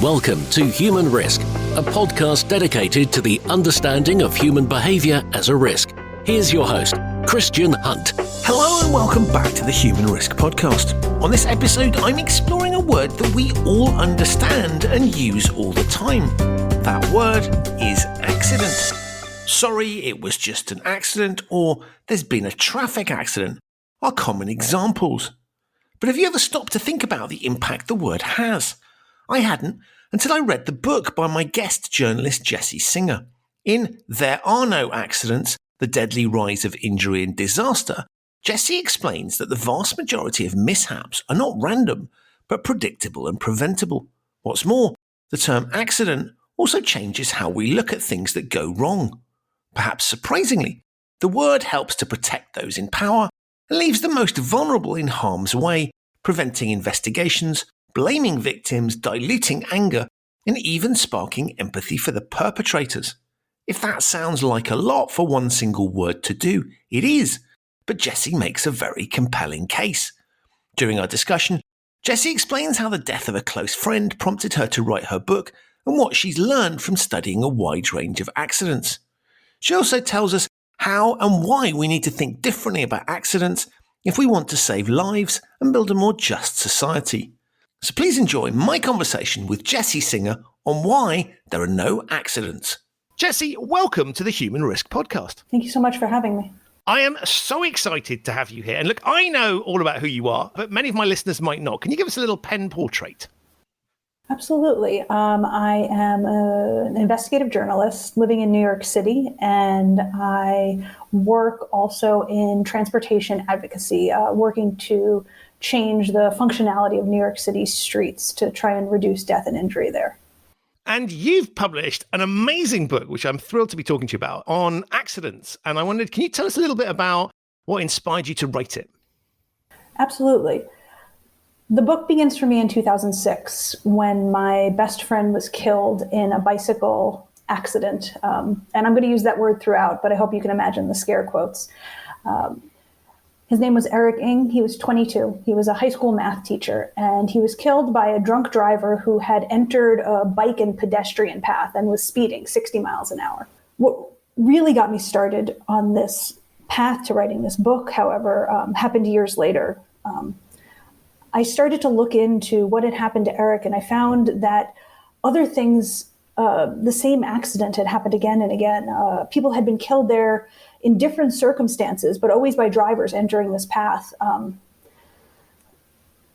Welcome to Human Risk, a podcast dedicated to the understanding of human behaviour as a risk. Here's your host, Christian Hunt. Hello and welcome back to the Human Risk podcast. On this episode, I'm exploring a word that we all understand and use all the time. That word is accident. Sorry, it was just an accident, or there's been a traffic accident are common examples. But have you ever stopped to think about the impact the word has? I hadn't until I read the book by my guest journalist Jessie Singer. In There Are No Accidents, The Deadly Rise of Injury and Disaster, Jessie explains that the vast majority of mishaps are not random, but predictable and preventable. What's more, the term accident also changes how we look at things that go wrong. Perhaps surprisingly, the word helps to protect those in power and leaves the most vulnerable in harm's way, preventing investigations, blaming victims, diluting anger, and even sparking empathy for the perpetrators. If that sounds like a lot for one single word to do, it is, but Jessie makes a very compelling case. During our discussion, Jessie explains how the death of a close friend prompted her to write her book and what she's learned from studying a wide range of accidents. She also tells us how and why we need to think differently about accidents if we want to save lives and build a more just society. So please enjoy my conversation with Jessie Singer on why there are no accidents. Jessie, welcome to the Human Risk podcast. Thank you so much for having me. I am so excited to have you here. And look, I know all about who you are, but many of my listeners might not. Can you give us a little pen portrait? Absolutely. I am an investigative journalist living in New York City, and I work also in transportation advocacy, working to change the functionality of New York City's streets to try and reduce death and injury there. And you've published an amazing book, which I'm thrilled to be talking to you about, on accidents. And I wondered, can you tell us a little bit about what inspired you to write it? Absolutely. The book begins for me in 2006 when my best friend was killed in a bicycle accident. And I'm going to use that word throughout, but I hope you can imagine the scare quotes. His name was Eric Ng. He was 22. He was a high school math teacher, and he was killed by a drunk driver who had entered a bike and pedestrian path and was speeding 60 miles an hour. What really got me started on this path to writing this book, however, happened years later. I started to look into what had happened to Eric, and I found that other things, the same accident had happened again and again. People had been killed there in different circumstances, but always by drivers entering this path.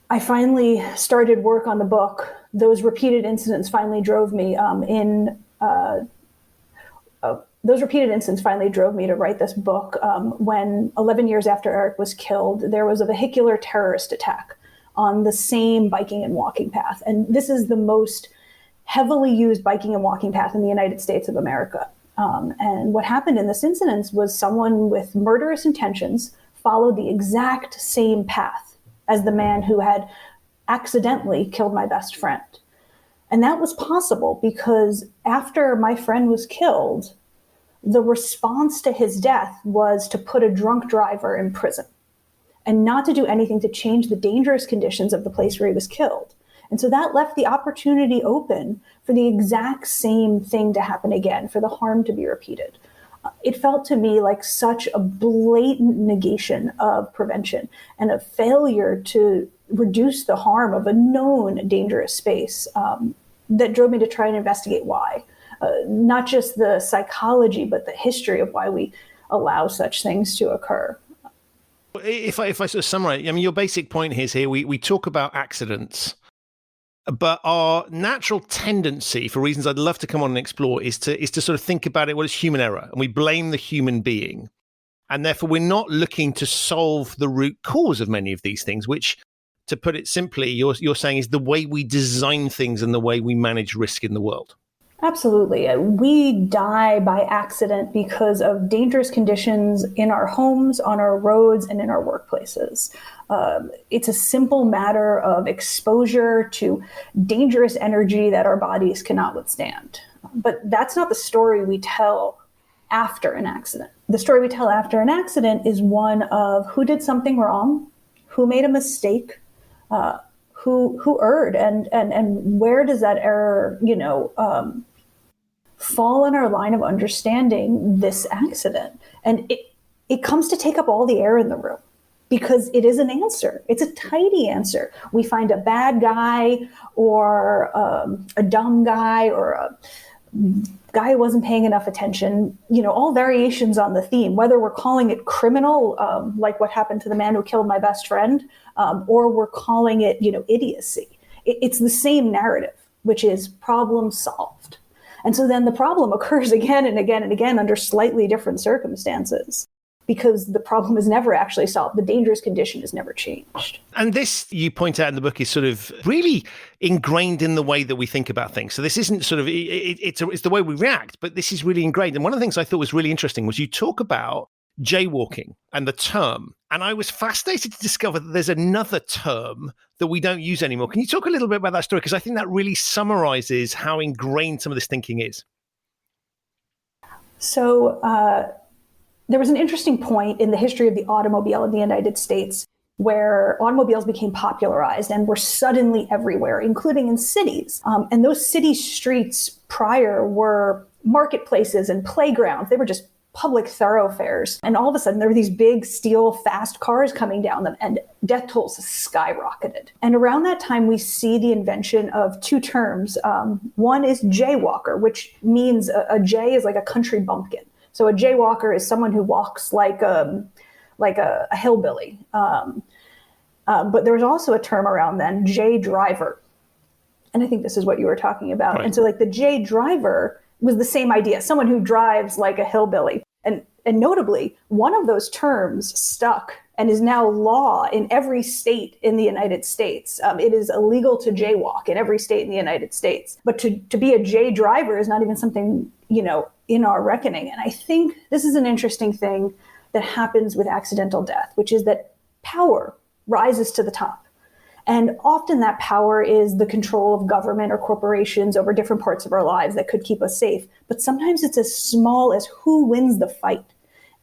I finally started work on the book. Those repeated incidents finally drove me to write this book. When 11 years after Eric was killed, there was a vehicular terrorist attack on the same biking and walking path. And this is the most heavily used biking and walking path in the United States of America. And what happened in this incident was someone with murderous intentions followed the exact same path as the man who had accidentally killed my best friend. And that was possible because after my friend was killed, the response to his death was to put a drunk driver in prison and not to do anything to change the dangerous conditions of the place where he was killed. And so that left the opportunity open for the exact same thing to happen again, for the harm to be repeated. It felt to me like such a blatant negation of prevention and a failure to reduce the harm of a known dangerous space that drove me to try and investigate why. Not just the psychology, but the history of why we allow such things to occur. If I sort of summarize, I mean, your basic point is here, we talk about accidents, but our natural tendency, for reasons I'd love to come on and explore, is to sort of think about it, well, it's human error, and we blame the human being. And therefore, we're not looking to solve the root cause of many of these things, which, to put it simply, you're saying is the way we design things and the way we manage risk in the world. Absolutely. We die by accident because of dangerous conditions in our homes, on our roads, and in our workplaces. It's a simple matter of exposure to dangerous energy that our bodies cannot withstand. But that's not the story we tell after an accident. The story we tell after an accident is one of who did something wrong, who made a mistake, who erred, and where does that error, fall in our line of understanding this accident? And it comes to take up all the air in the room, because it is an answer. It's a tidy answer. We find a bad guy, or a dumb guy, or a guy who wasn't paying enough attention, all variations on the theme, whether we're calling it criminal, like what happened to the man who killed my best friend, or we're calling it, idiocy. It's the same narrative, which is problem solved. And so then the problem occurs again and again and again under slightly different circumstances, because the problem is never actually solved. The dangerous condition is never changed. And this, you point out in the book, is sort of really ingrained in the way that we think about things. So this isn't sort of, it's the way we react, but this is really ingrained. And one of the things I thought was really interesting was you talk about jaywalking and the term. And I was fascinated to discover that there's another term that we don't use anymore. Can you talk a little bit about that story? Because I think that really summarizes how ingrained some of this thinking is. So there was an interesting point in the history of the automobile in the United States where automobiles became popularized and were suddenly everywhere, including in cities. And those city streets prior were marketplaces and playgrounds. They were just public thoroughfares. And all of a sudden, there were these big steel fast cars coming down them, and death tolls skyrocketed. And around that time, we see the invention of two terms. One is jaywalker, which means a jay is like a country bumpkin. So a jaywalker is someone who walks like a hillbilly. But there was also a term around then, jay driver. And I think this is what you were talking about. Right. And so like the jay driver was the same idea, someone who drives like a hillbilly. And notably, one of those terms stuck and is now law in every state in the United States. It is illegal to jaywalk in every state in the United States. But to be a jay driver is not even something, in our reckoning. And I think this is an interesting thing that happens with accidental death, which is that power rises to the top. And often that power is the control of government or corporations over different parts of our lives that could keep us safe. But sometimes it's as small as who wins the fight.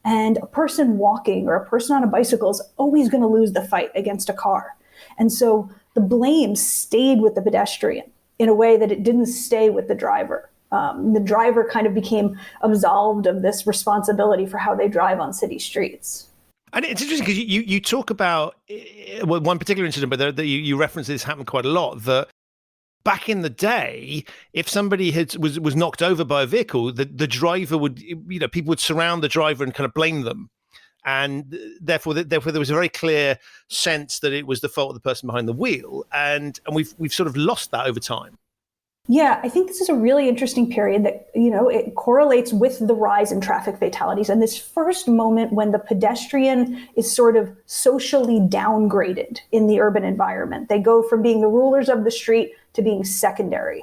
And a person walking or a person on a bicycle is always going to lose the fight against a car. And so the blame stayed with the pedestrian in a way that it didn't stay with the driver. The driver kind of became absolved of this responsibility for how they drive on city streets. And it's interesting because you talk about one particular incident, but you reference this happened quite a lot, that back in the day, if somebody was knocked over by a vehicle, the driver would, people would surround the driver and kind of blame them. And therefore there was a very clear sense that it was the fault of the person behind the wheel. And we've sort of lost that over time. Yeah, I think this is a really interesting period that, it correlates with the rise in traffic fatalities. And this first moment when the pedestrian is sort of socially downgraded in the urban environment. They go from being the rulers of the street to being secondary.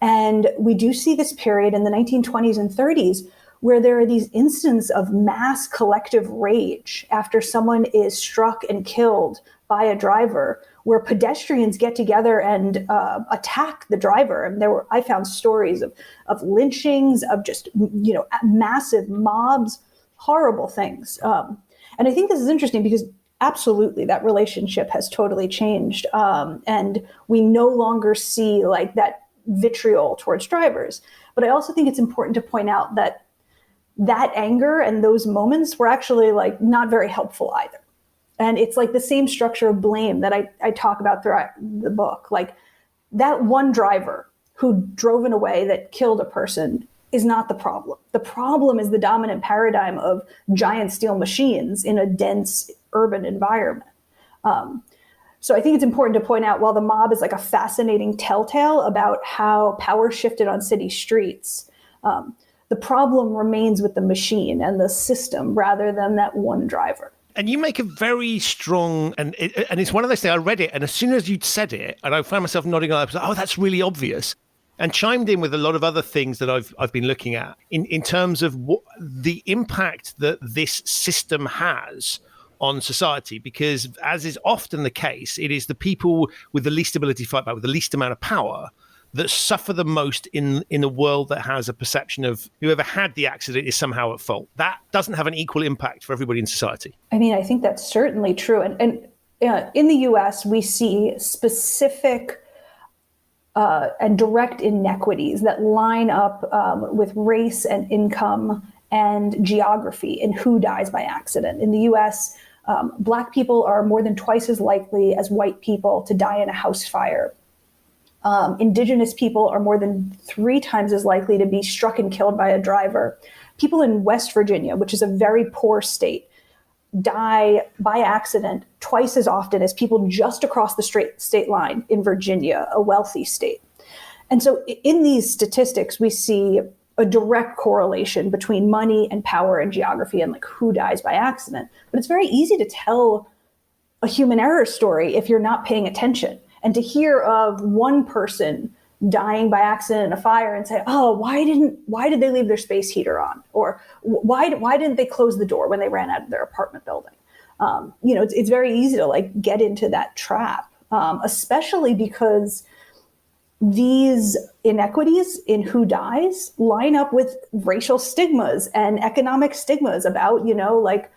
And we do see this period in the 1920s and 30s where there are these instances of mass collective rage after someone is struck and killed by a driver, where pedestrians get together and attack the driver. And I found stories of lynchings, of just, massive mobs, horrible things. And I think this is interesting because absolutely that relationship has totally changed. And we no longer see like that vitriol towards drivers. But I also think it's important to point out that anger and those moments were actually like not very helpful either. And it's like the same structure of blame that I talk about throughout the book. Like that one driver who drove in a way that killed a person is not the problem. The problem is the dominant paradigm of giant steel machines in a dense urban environment. So I think it's important to point out, while the mob is like a fascinating telltale about how power shifted on city streets, the problem remains with the machine and the system rather than that one driver. And you make a very strong, and it's one of those things, I read it, and as soon as you'd said it, and I found myself nodding, I was like, oh, that's really obvious, and chimed in with a lot of other things that I've been looking at in terms of what the impact that this system has on society, because as is often the case, it is the people with the least ability to fight back, with the least amount of power, that suffer the most in a world that has a perception of whoever had the accident is somehow at fault. That doesn't have an equal impact for everybody in society. I mean, I think that's certainly true. And in the US, we see specific and direct inequities that line up with race and income and geography in who dies by accident. In the US, Black people are more than twice as likely as white people to die in a house fire. Indigenous people are more than 3 times as likely to be struck and killed by a driver. People in West Virginia, which is a very poor state, die by accident twice as often as people just across the state line in Virginia, a wealthy state. And so in these statistics, we see a direct correlation between money and power and geography and like who dies by accident. But it's very easy to tell a human error story if you're not paying attention. And to hear of one person dying by accident in a fire and say, oh, why did they leave their space heater on? Or why didn't they close the door when they ran out of their apartment building? It's very easy to like get into that trap, especially because these inequities in who dies line up with racial stigmas and economic stigmas about, like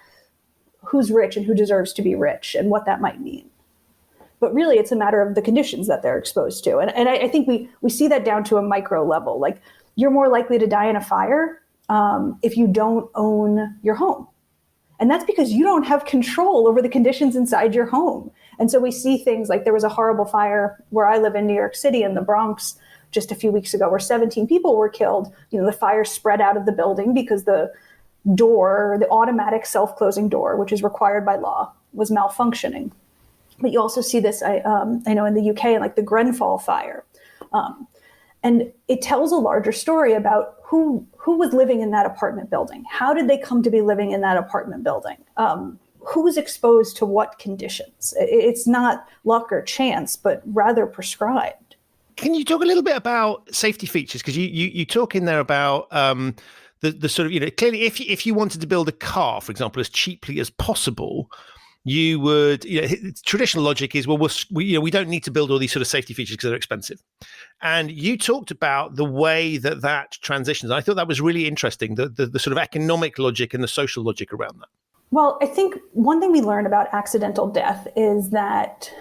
who's rich and who deserves to be rich and what that might mean. But really, it's a matter of the conditions that they're exposed to. And I think we see that down to a micro level. Like, you're more likely to die in a fire if you don't own your home. And that's because you don't have control over the conditions inside your home. And so we see things like there was a horrible fire where I live in New York City in the Bronx just a few weeks ago where 17 people were killed. The fire spread out of the building because the door, the automatic self-closing door, which is required by law, was malfunctioning. But you also see this, I know in the UK, like the Grenfell fire. And it tells a larger story about who was living in that apartment building. How did they come to be living in that apartment building? Who was exposed to what conditions? It's not luck or chance, but rather prescribed. Can you talk a little bit about safety features? Because you talk in there about the sort of, clearly if you wanted to build a car, for example, as cheaply as possible, you would, traditional logic is, well, we don't need to build all these sort of safety features because they're expensive. And you talked about the way that transitions. I thought that was really interesting, the sort of economic logic and the social logic around that. Well, I think one thing we learn about accidental death is that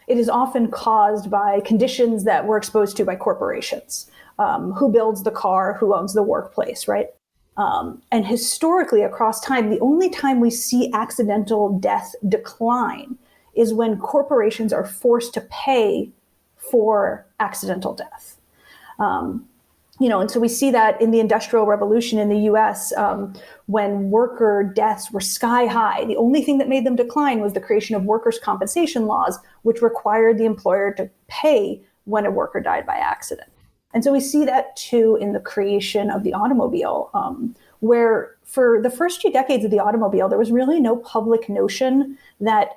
it is often caused by conditions that we're exposed to by corporations. Who builds the car, who owns the workplace, right? And historically, across time, the only time we see accidental death decline is when corporations are forced to pay for accidental death. And so we see that in the Industrial Revolution in the US, when worker deaths were sky high. The only thing that made them decline was the creation of workers' compensation laws, which required the employer to pay when a worker died by accident. And so we see that too in the creation of the automobile, where for the first few decades of the automobile, there was really no public notion that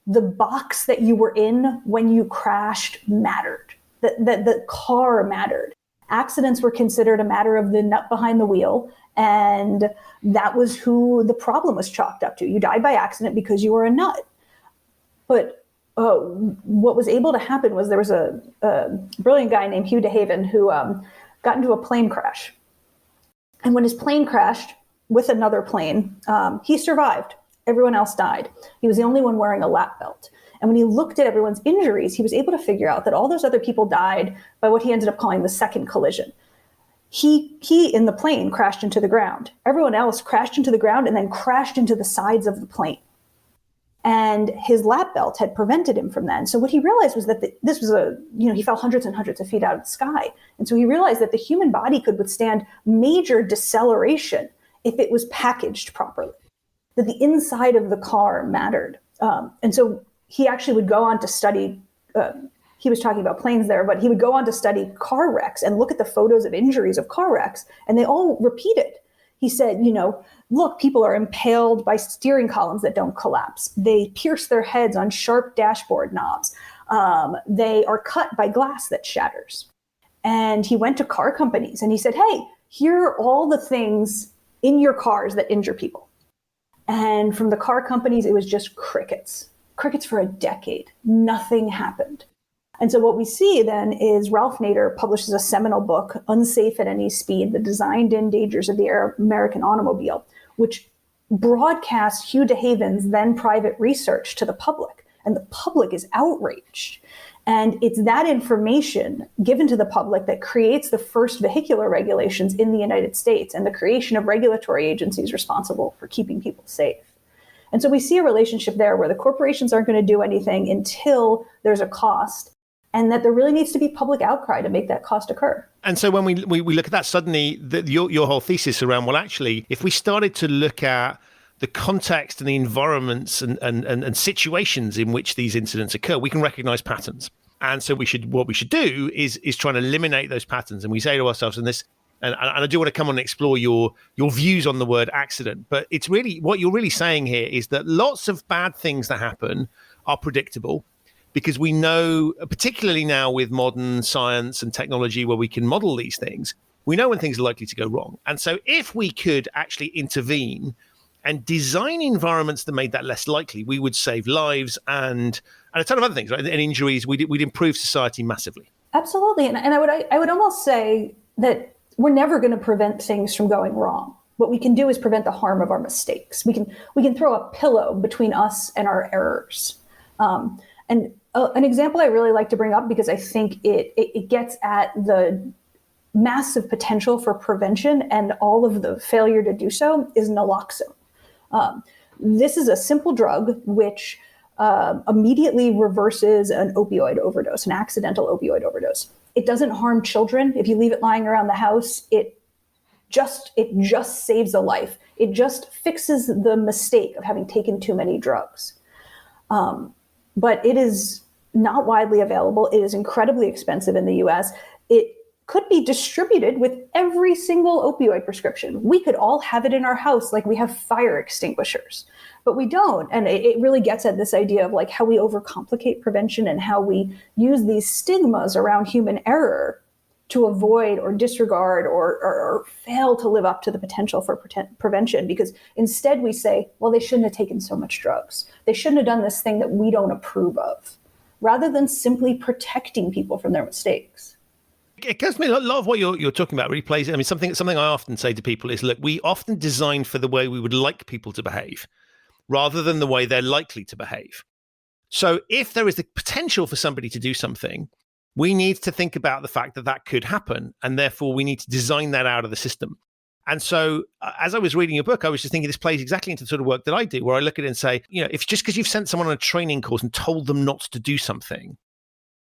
the box that you were in when you crashed mattered, that the car mattered. Accidents were considered a matter of the nut behind the wheel, and that was who the problem was chalked up to. You died by accident because you were a nut. But what was able to happen was there was a brilliant guy named Hugh DeHaven who got into a plane crash. And when his plane crashed with another plane, he survived. Everyone else died. He was the only one wearing a lap belt. And when he looked at everyone's injuries, he was able to figure out that all those other people died by what he ended up calling the second collision. He in the plane crashed into the ground. Everyone else crashed into the ground and then crashed into the sides of the plane. And his lap belt had prevented him from that. And so what he realized was that this was he fell hundreds and hundreds of feet out of the sky. And so he realized that the human body could withstand major deceleration if it was packaged properly, that the inside of the car mattered. And so he actually would go on to study, he was talking about planes there, but he would go on to study car wrecks and look at the photos of injuries of car wrecks, and they all repeated. He said, look, people are impaled by steering columns that don't collapse. They pierce their heads on sharp dashboard knobs. They are cut by glass that shatters. And he went to car companies and he said, hey, here are all the things in your cars that injure people. And from the car companies, it was just crickets for a decade. Nothing happened. And so what we see then is Ralph Nader publishes a seminal book, Unsafe at Any Speed, The Designed-In Dangers of the American Automobile, which broadcasts Hugh DeHaven's then private research to the public and the public is outraged. And it's that information given to the public that creates the first vehicular regulations in the United States and the creation of regulatory agencies responsible for keeping people safe. And so we see a relationship there where the corporations aren't going to do anything until there's a cost, and that there really needs to be public outcry to make that cost occur. And so when we look at that, suddenly your whole thesis around, well, actually, if we started to look at the context and the environments and situations in which these incidents occur, we can recognize patterns. And so what we should do is try and eliminate those patterns. And we say to ourselves, and I do want to come on and explore your views on the word accident, but it's really, what you're really saying here is that lots of bad things that happen are predictable, because we know, particularly now with modern science and technology where we can model these things, we know when things are likely to go wrong. And so if we could actually intervene and design environments that made that less likely, we would save lives and a ton of other things, right? And injuries. We'd improve society massively. Absolutely. And I would almost say that we're never going to prevent things from going wrong. What we can do is prevent the harm of our mistakes. We can throw a pillow between us and our errors. And an example I really like to bring up, because I think it gets at the massive potential for prevention and all of the failure to do so, is naloxone. This is a simple drug which immediately reverses an opioid overdose, an accidental opioid overdose. It doesn't harm children. If you leave it lying around the house, it just saves a life. It just fixes the mistake of having taken too many drugs. But it is not widely available. It is incredibly expensive in the US. It could be distributed with every single opioid prescription. We could all have it in our house like we have fire extinguishers, but we don't. And it really gets at this idea of like how we overcomplicate prevention and how we use these stigmas around human error to avoid or disregard or fail to live up to the potential for prevention. Because instead we say, well, they shouldn't have taken so much drugs. They shouldn't have done this thing that we don't approve of, rather than simply protecting people from their mistakes. It occurs to me a lot of what you're talking about really plays. I mean, something I often say to people is, look, we often design for the way we would like people to behave, rather than the way they're likely to behave. So if there is the potential for somebody to do something, we need to think about the fact that that could happen, and therefore we need to design that out of the system. And so as I was reading your book, I was just thinking this plays exactly into the sort of work that I do, where I look at it and say, if just because you've sent someone on a training course and told them not to do something,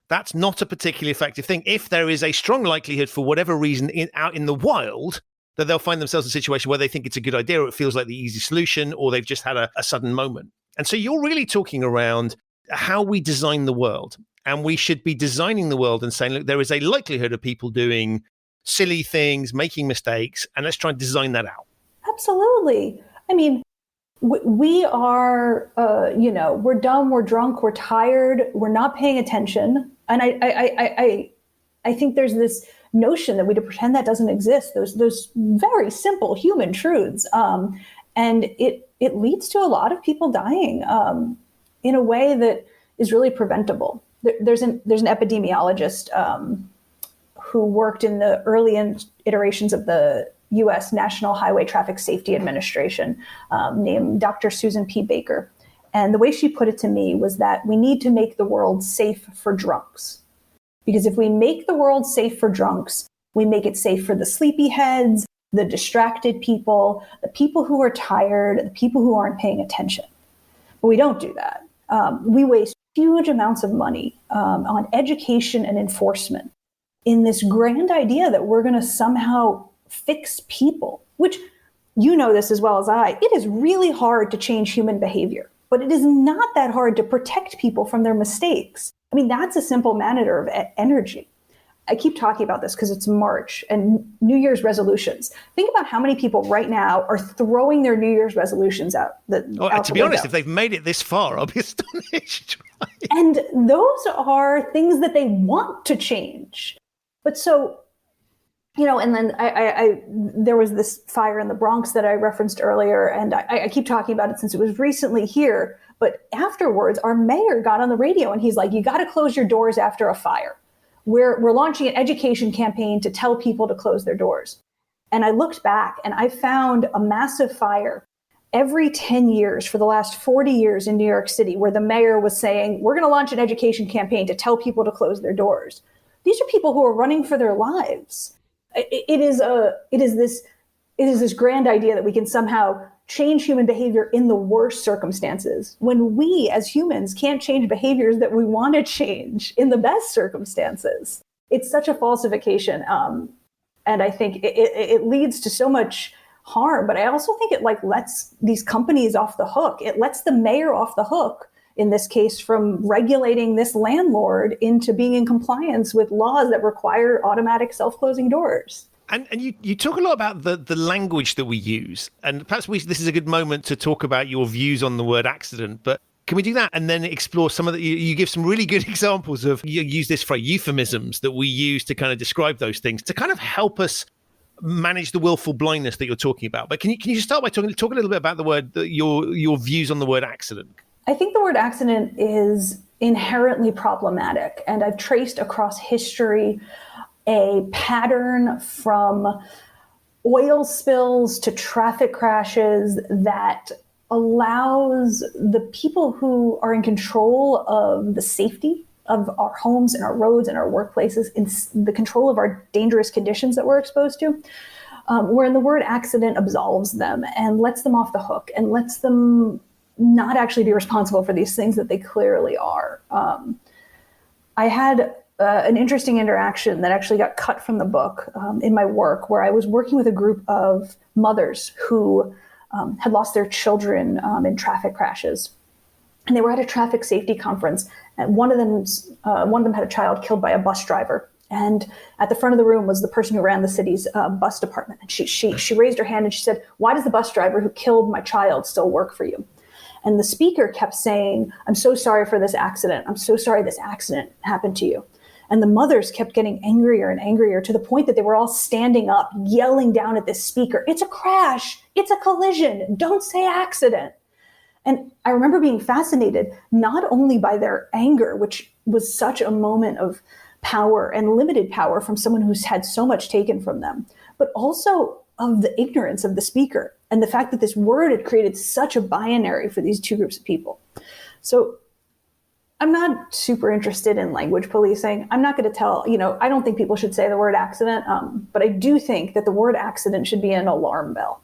that's not a particularly effective thing. If there is a strong likelihood, for whatever reason, out in the wild, that they'll find themselves in a situation where they think it's a good idea, or it feels like the easy solution, or they've just had a sudden moment. And so you're really talking around how we design the world. And we should be designing the world and saying, look, there is a likelihood of people doing silly things, making mistakes, and let's try and design that out. Absolutely. I mean, we are, we're dumb, we're drunk, we're tired, we're not paying attention. And I think there's this notion that we to pretend that doesn't exist. Those very simple human truths. And it leads to a lot of people dying in a way that is really preventable. There's an epidemiologist who worked in the early iterations of the U.S. National Highway Traffic Safety Administration, named Dr. Susan P. Baker. And the way she put it to me was that we need to make the world safe for drunks. Because if we make the world safe for drunks, we make it safe for the sleepyheads, the distracted people, the people who are tired, the people who aren't paying attention. But we don't do that. We waste huge amounts of money on education and enforcement in this grand idea that we're going to somehow fix people, which you know this as well as I. It is really hard to change human behavior, but it is not that hard to protect people from their mistakes. I mean, that's a simple matter of energy. I keep talking about this because it's March and New Year's resolutions. Think about how many people right now are throwing their New Year's resolutions out. To be honest, if they've made it this far, I'll be astonished. Right? And those are things that they want to change. But so, and then there was this fire in the Bronx that I referenced earlier, and I keep talking about it since it was recently here. But afterwards, our mayor got on the radio and he's like, you got to close your doors after a fire. We're launching an education campaign to tell people to close their doors. And I looked back and I found a massive fire every 10 years for the last 40 years in New York City, where the mayor was saying, we're going to launch an education campaign to tell people to close their doors. These are people who are running for their lives. It is this grand idea that we can somehow change human behavior in the worst circumstances, when we as humans can't change behaviors that we want to change in the best circumstances. It's such a falsification. And I think it leads to so much harm, but I also think it lets these companies off the hook. It lets the mayor off the hook, in this case, from regulating this landlord into being in compliance with laws that require automatic self-closing doors. And you talk a lot about the language that we use, and perhaps this is a good moment to talk about your views on the word accident, but can we do that and then explore some of the, you give some really good examples of, you use this phrase, euphemisms that we use to kind of describe those things, to kind of help us manage the willful blindness that you're talking about. But can you just start by talk a little bit about the word, your views on the word accident? I think the word accident is inherently problematic, and I've traced across history a pattern from oil spills to traffic crashes that allows the people who are in control of the safety of our homes and our roads and our workplaces, in the control of our dangerous conditions that we're exposed to, wherein the word accident absolves them and lets them off the hook and lets them not actually be responsible for these things that they clearly are. I had an interesting interaction that actually got cut from the book in my work, where I was working with a group of mothers who had lost their children in traffic crashes. And they were at a traffic safety conference, and one of them had a child killed by a bus driver. And at the front of the room was the person who ran the city's bus department. And she raised her hand and she said, "Why does the bus driver who killed my child still work for you?" And the speaker kept saying, "I'm so sorry for this accident. I'm so sorry this accident happened to you." And the mothers kept getting angrier and angrier, to the point that they were all standing up, yelling down at this speaker, "It's a crash. It's a collision. Don't say accident." And I remember being fascinated, not only by their anger, which was such a moment of power and limited power from someone who's had so much taken from them, but also of the ignorance of the speaker and the fact that this word had created such a binary for these two groups of people. So I'm not super interested in language policing. I'm not going to tell, I don't think people should say the word accident, but I do think that the word accident should be an alarm bell.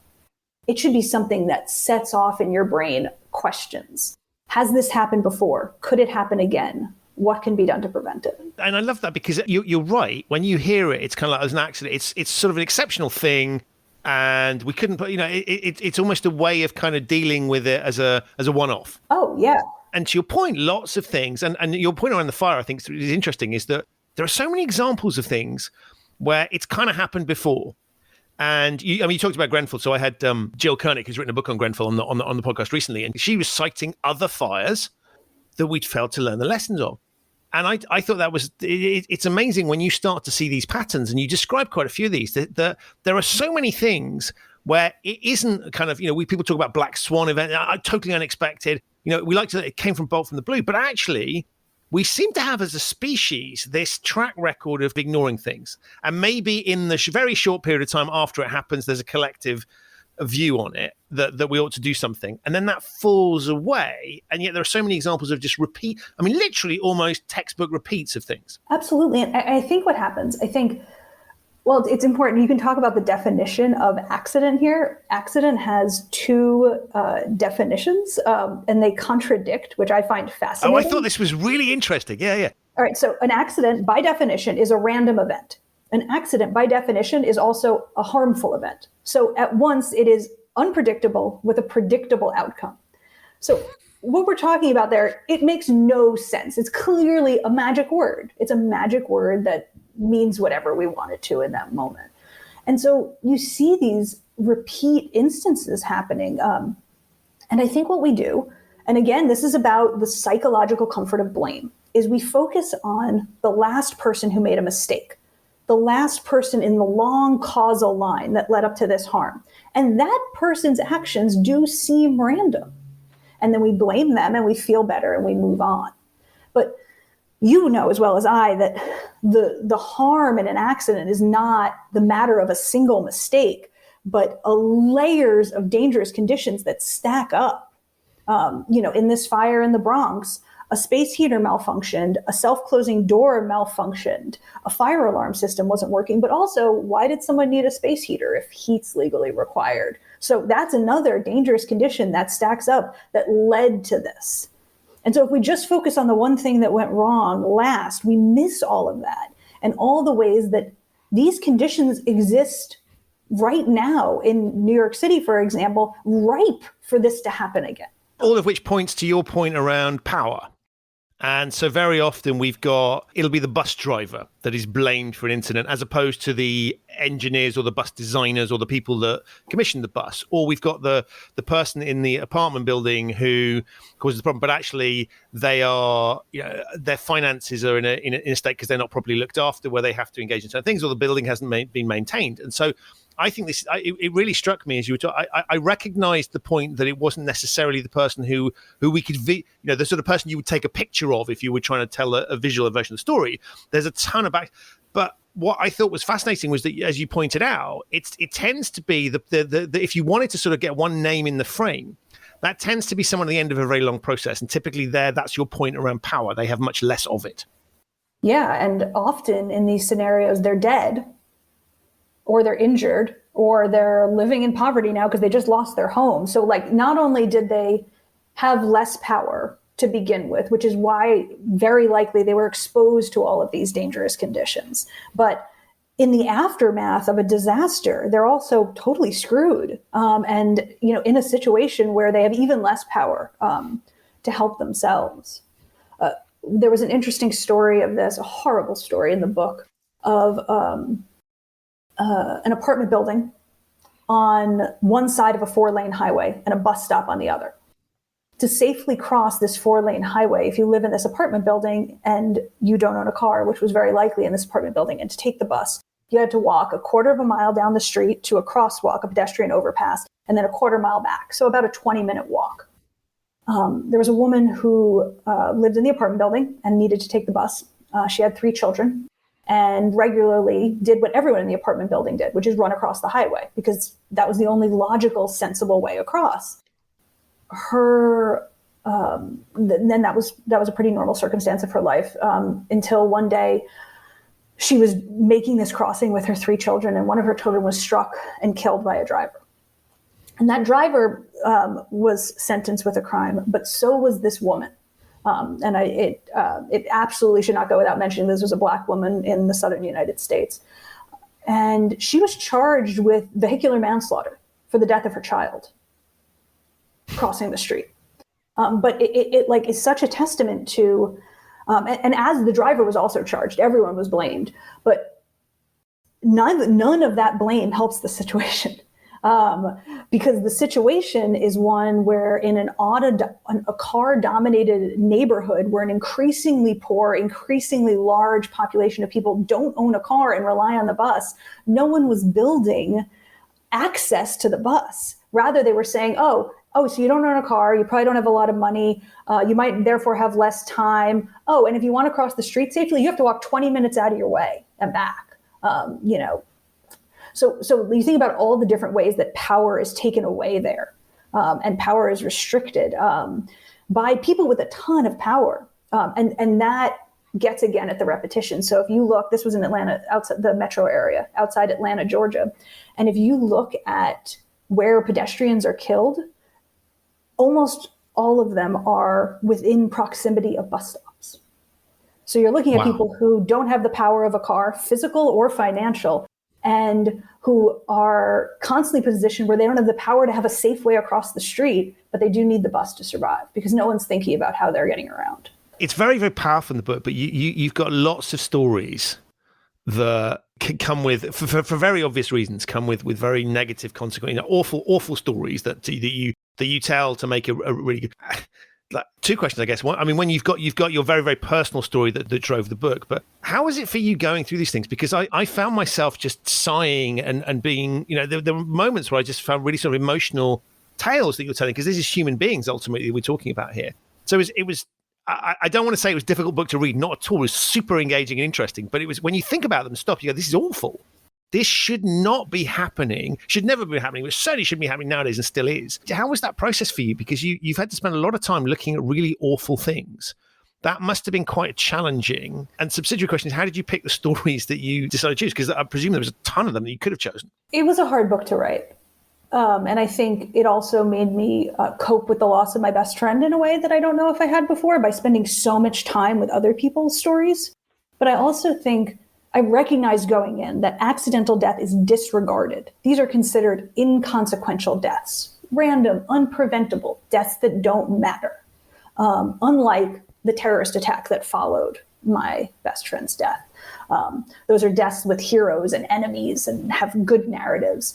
It should be something that sets off in your brain questions. Has this happened before? Could it happen again? What can be done to prevent it? And I love that, because you're right. When you hear it, it's kind of like as an accident. It's sort of an exceptional thing, and we couldn't put, it's almost a way of kind of dealing with it as a one-off. Oh, yeah. And to your point, lots of things, and your point around the fire, I think is interesting, is that there are so many examples of things where it's kind of happened before. And you talked about Grenfell. So I had Jill Koenig, who's written a book on Grenfell on the podcast recently, and she was citing other fires that we'd failed to learn the lessons of. And I thought that was, it's amazing when you start to see these patterns, and you describe quite a few of these, that there are so many things where it isn't kind of, people talk about black swan event, totally unexpected. We like to, it came from bolt from the blue, but actually we seem to have as a species this track record of ignoring things. And maybe in the very short period of time after it happens, there's a collective view on it that we ought to do something. And then that falls away. And yet there are so many examples of just literally almost textbook repeats of things. Absolutely. And I think what happens, well, it's important. You can talk about the definition of accident here. Accident has two definitions, and they contradict, which I find fascinating. Oh, I thought this was really interesting. Yeah. All right. So an accident, by definition, is a random event. An accident, by definition, is also a harmful event. So at once, it is unpredictable with a predictable outcome. So what we're talking about there, it makes no sense. It's clearly a magic word. It's a magic word that means whatever we want it to in that moment. And so you see these repeat instances happening. And I think what we do, and again, this is about the psychological comfort of blame, is we focus on the last person who made a mistake, the last person in the long causal line that led up to this harm. And that person's actions do seem random. And then we blame them and we feel better and we move on. But you know as well as I that the harm in an accident is not the matter of a single mistake, but layers of dangerous conditions that stack up. In this fire in the Bronx, a space heater malfunctioned, a self-closing door malfunctioned, a fire alarm system wasn't working, but also, why did someone need a space heater if heat's legally required? So that's another dangerous condition that stacks up that led to this. And so if we just focus on the one thing that went wrong last, we miss all of that and all the ways that these conditions exist right now in New York City, for example, ripe for this to happen again. All of which points to your point around power. And so very often it'll be the bus driver that is blamed for an incident, as opposed to the engineers or the bus designers or the people that commissioned the bus. Or we've got the person in the apartment building who causes the problem, but actually their finances are in a state because they're not properly looked after, where they have to engage in certain things, or the building hasn't been maintained. And so I think it really struck me as you were talking. I recognized the point that it wasn't necessarily the person who we could, the sort of person you would take a picture of if you were trying to tell a visual version of the story. There's a ton of back, but what I thought was fascinating was that, as you pointed out, it tends to be the if you wanted to sort of get one name in the frame, that tends to be someone at the end of a very long process, and typically that's your point around power. They have much less of it. Yeah, and often in these scenarios, they're dead, or they're injured, or they're living in poverty now because they just lost their home. So not only did they have less power to begin with, which is why very likely they were exposed to all of these dangerous conditions, but in the aftermath of a disaster, they're also totally screwed. And in a situation where they have even less power to help themselves. There was an interesting story of this, a horrible story in the book of an apartment building on one side of a 4-lane highway and a bus stop on the other. To safely cross this 4-lane highway, if you live in this apartment building and you don't own a car, which was very likely in this apartment building, and to take the bus, you had to walk a 1/4 mile down the street to a crosswalk, a pedestrian overpass, and then a 1/4 mile back. So about a 20-minute walk. There was a woman who lived in the apartment building and needed to take the bus. She had 3 children and regularly did what everyone in the apartment building did, which is run across the highway, because that was the only logical, sensible way across. Then that was a pretty normal circumstance of her life, until one day she was making this crossing with her 3 children, and one of her children was struck and killed by a driver. And that driver was sentenced with a crime, but so was this woman. It absolutely should not go without mentioning this was a Black woman in the southern United States. And she was charged with vehicular manslaughter for the death of her child crossing the street. But it is such a testament to, and as the driver was also charged, everyone was blamed, but none of that blame helps the situation. Because the situation is one where in a car-dominated neighborhood where an increasingly poor, increasingly large population of people don't own a car and rely on the bus, no one was building access to the bus. Rather, they were saying, oh, so you don't own a car, you probably don't have a lot of money, you might therefore have less time. Oh, and if you want to cross the street safely, you have to walk 20 minutes out of your way and back. So you think about all the different ways that power is taken away there, and power is restricted by people with a ton of power. And that gets again at the repetition. So if you look, this was in Atlanta, outside the metro area, outside Atlanta, Georgia. And if you look at where pedestrians are killed, almost all of them are within proximity of bus stops. So you're looking at people who don't have the power of a car, physical or financial, and who are constantly positioned where they don't have the power to have a safe way across the street, but they do need the bus to survive because no one's thinking about how they're getting around. It's very, very powerful in the book, but you've got lots of stories that can come with, for very obvious reasons, come with very negative consequences, awful stories that you tell to make a really good. Like, 2 questions, I guess. One, I mean, when you've got your very, very personal story that drove the book, but how is it for you going through these things? Because I found myself just sighing and being, there were moments where I just found really sort of emotional tales that you're telling, because this is human beings ultimately we're talking about here. So it was I don't want to say it was a difficult book to read, not at all. It was super engaging and interesting, but it was, when you think about them, stop, you go, this is awful. this should not be happening, should never be happening, but certainly shouldn't be happening nowadays and still is. How was that process for you? Because you've had to spend a lot of time looking at really awful things. That must have been quite challenging. And subsidiary question is, how did you pick the stories that you decided to choose? Because I presume there was a ton of them that you could have chosen. It was a hard book to write. And I think it also made me cope with the loss of my best friend in a way that I don't know if I had before, by spending so much time with other people's stories. But I also think I recognized going in that accidental death is disregarded. These are considered inconsequential deaths, random, unpreventable deaths that don't matter. Unlike the terrorist attack that followed my best friend's death. Those are deaths with heroes and enemies and have good narratives.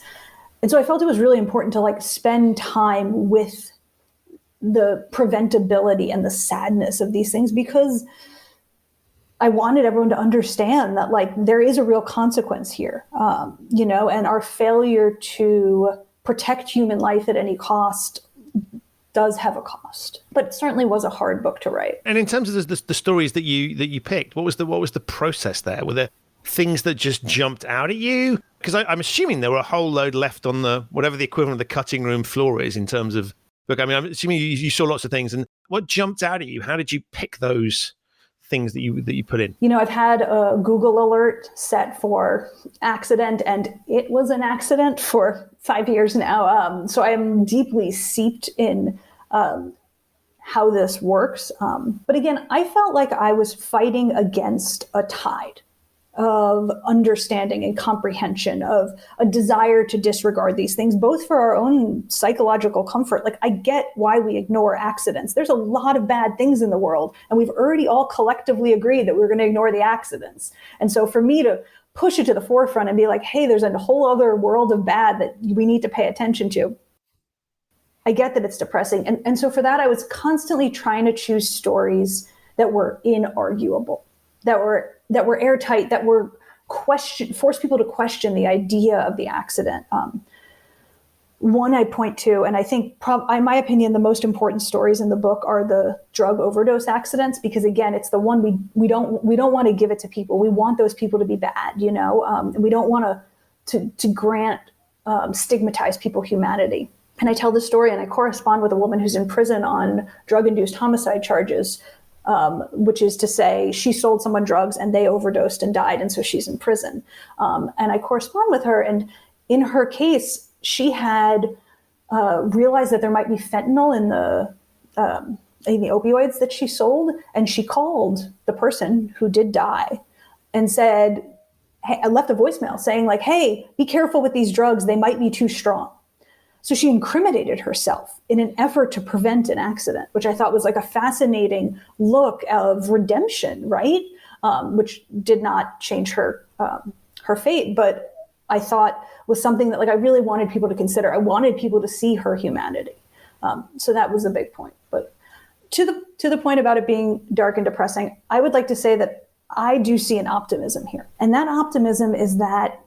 And so I felt it was really important to spend time with the preventability and the sadness of these things, because I wanted everyone to understand that there is a real consequence here, and our failure to protect human life at any cost does have a cost. But it certainly was a hard book to write. And in terms of the stories that you picked, what was the process there? Were there things that just jumped out at you? Because I'm assuming there were a whole load left on the whatever the equivalent of the cutting room floor is in terms of book. I mean, I'm assuming you saw lots of things. And what jumped out at you? How did you pick those things that you put in? I've had a Google alert set for accident, and it was an accident for 5 years now. So I'm deeply steeped in how this works. But again, I felt like I was fighting against a tide of understanding and comprehension, of a desire to disregard these things, both for our own psychological comfort. I get why we ignore accidents. There's a lot of bad things in the world, and we've already all collectively agreed that we're going to ignore the accidents. And so for me to push it to the forefront and be like, hey, there's a whole other world of bad that we need to pay attention to, I get that it's depressing. And so for that, I was constantly trying to choose stories that were inarguable, that were airtight, that were forced people to question the idea of the accident. One I point to, and I think, in my opinion, the most important stories in the book are the drug overdose accidents, because again, it's the one we don't want to give it to people. We want those people to be bad, we don't want to grant stigmatize people humanity. And I tell the story, and I correspond with a woman who's in prison on drug-induced homicide charges, which is to say she sold someone drugs and they overdosed and died, and so she's in prison. And I correspond with her, and in her case, she had realized that there might be fentanyl in the opioids that she sold, and she called the person who did die and said, hey, I left a voicemail saying hey, be careful with these drugs, they might be too strong. So she incriminated herself in an effort to prevent an accident, which I thought was a fascinating look of redemption, right? Which did not change her fate, but I thought was something that I really wanted people to consider. I wanted people to see her humanity. So that was a big point. But to the point about it being dark and depressing, I would like to say that I do see an optimism here. And that optimism is that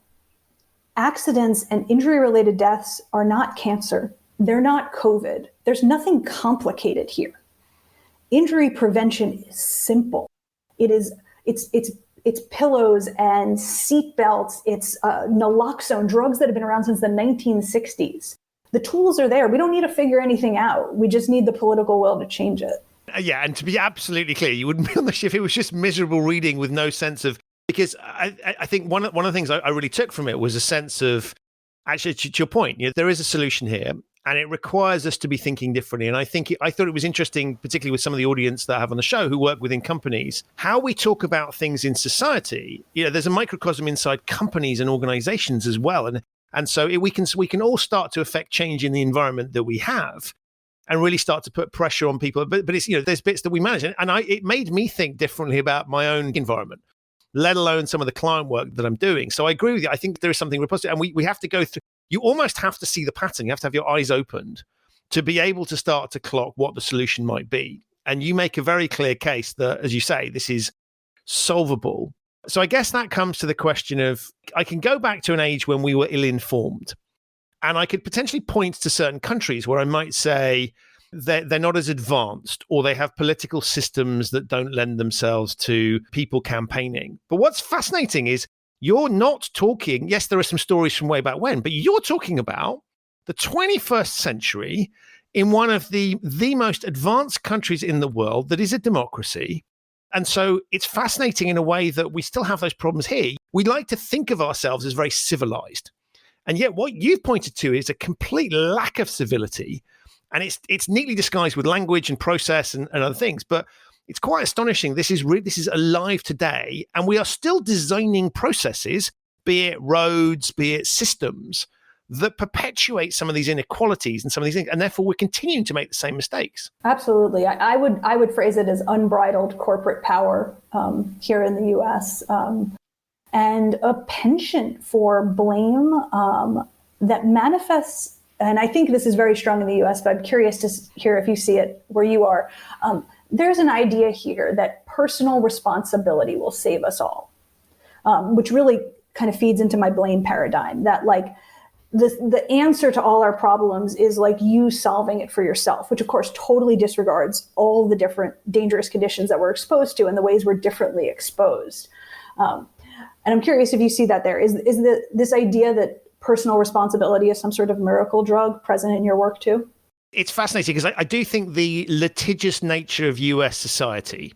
accidents and injury-related deaths are not cancer. They're not COVID. There's nothing complicated here. Injury prevention is simple. It's pillows and seat belts. It's naloxone, drugs that have been around since the 1960s. The tools are there. We don't need to figure anything out. We just need the political will to change it. Yeah, and to be absolutely clear, you wouldn't be on the ship. It was just miserable reading with no sense of. Because I think one of the things I really took from it was a sense of, actually, to your point, there is a solution here, and it requires us to be thinking differently. And I thought it was interesting, particularly with some of the audience that I have on the show who work within companies, how we talk about things in society. There's a microcosm inside companies and organizations as well, and so we can all start to affect change in the environment that we have, and really start to put pressure on people. But it's there's bits that we manage, and it made me think differently about my own environment, let alone some of the client work that I'm doing. So I agree with you. I think there is something positive, and we have to go through, you almost have to see the pattern. You have to have your eyes opened to be able to start to clock what the solution might be. And you make a very clear case that, as you say, this is solvable. So I guess that comes to the question of, I can go back to an age when we were ill-informed, and I could potentially point to certain countries where I might say, they're not as advanced, or they have political systems that don't lend themselves to people campaigning. But what's fascinating is you're not talking, yes, there are some stories from way back when, but you're talking about the 21st century in one of the most advanced countries in the world that is a democracy. And so it's fascinating in a way that we still have those problems here. We like to think of ourselves as very civilized. And yet what you've pointed to is a complete lack of civility. And it's neatly disguised with language and process and other things. But it's quite astonishing. This is alive today. And we are still designing processes, be it roads, be it systems, that perpetuate some of these inequalities and some of these things, and therefore we're continuing to make the same mistakes. Absolutely. I would phrase it as unbridled corporate power here in the U.S. And a penchant for blame that manifests, and I think this is very strong in the U.S., but I'm curious to hear if you see it where you are. There's an idea here that personal responsibility will save us all, which really kind of feeds into my blame paradigm, that like, the answer to all our problems is like you solving it for yourself, which of course totally disregards all the different dangerous conditions that we're exposed to and the ways we're differently exposed. And I'm curious if you see that there. Is this idea that personal responsibility is some sort of miracle drug present in your work too? It's fascinating because I do think the litigious nature of US society,